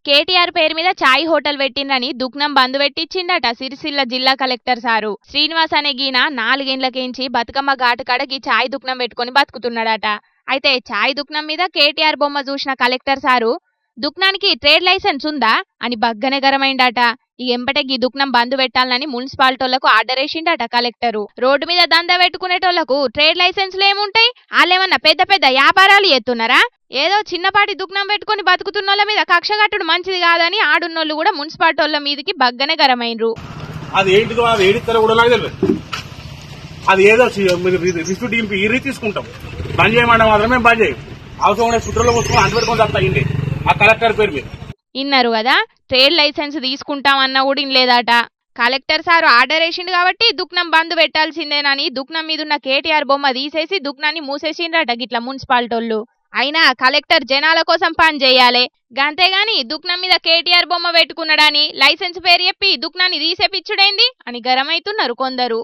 కేటీఆర్ పేరు మీద చాయ్ హోటల్ పెట్టిందని దుక్నం బంద్ పెట్టించిండట సిరిసిల్ల జిల్లా కలెక్టర్ సారు శ్రీనివాస్ అనే గీన 4 ఏండ్లకేంచి బతుకమ్మ ఘాటు కడకి చాయ్ దుక్నం పెట్టుకుని బతుకుతున్నాడట. అయితే చాయ్ దుక్నం మీద కేటీఆర్ బొమ్మ చూసిన కలెక్టర్ సారు దుక్నానికి ట్రేడ్ లైసెన్స్ ఉందా అని బగ్గనే గరమైండట. ఈ ఎంబటే గీ దుక్నం బంద్ పెట్టాలని మున్సిపాలిటోళ్లకు ఆర్డర్ వేసిండట కలెక్టరు. రోడ్డు మీద దందా పెట్టుకునేటోళ్లకు ట్రేడ్ లైసెన్స్లు ఏముంటాయి? వాళ్ళేమన్నా పెద్ద పెద్ద వ్యాపారాలు చేస్తున్నారా? ఏదో చిన్నపాటి దుక్నం పెట్టుకుని బతుకుతున్నోళ్ళ మీద కక్ష కట్టుడు మంచిది కాదని ఆడున్నోళ్ళు కూడా మున్సిపాలిటోళ్ల మీదకి బగ్గనే గరమైనరు. అది ఏంటిదో అది ఏడిస్తారో కూడా నాకు తెలియదు. అది ఏదో రిస్క్ టీంపి ఇరి తీసుకుంటాం, బంద్ చేయమంటే మాత్రమే బంద్ చేయం. అవసరం ఉండే చుట్టూలో కూర్చొని అంటు పెట్టుకొని తప్పయింది ఆ కలెక్టర్ పేరు మీద. ఇన్నారు కదా, ట్రేడ్ లైసెన్స్ తీసుకుంటామన్నా కూడా ఇన్లేదట. కలెక్టర్ సారు ఆర్డర్ వేసిండు కాబట్టి దుక్నం బంద్ పెట్టాల్సిందేనని దుక్నం మీద ఉన్న కేటీఆర్ బొమ్మ తీసేసి దుక్నాన్ని మూసేసిండ్రట గిట్ల మున్సిపాలిటోళ్లు. అయినా కలెక్టర్ జనాల కోసం పని చేయాలి, గంతేగాని దుక్నం మీద కేటీఆర్ బొమ్మ పెట్టుకున్నాడని లైసెన్స్ పేరు చెప్పి దుక్నాన్ని తీసేపిచ్చుడైంది అని గరమైతున్నారు కొందరు.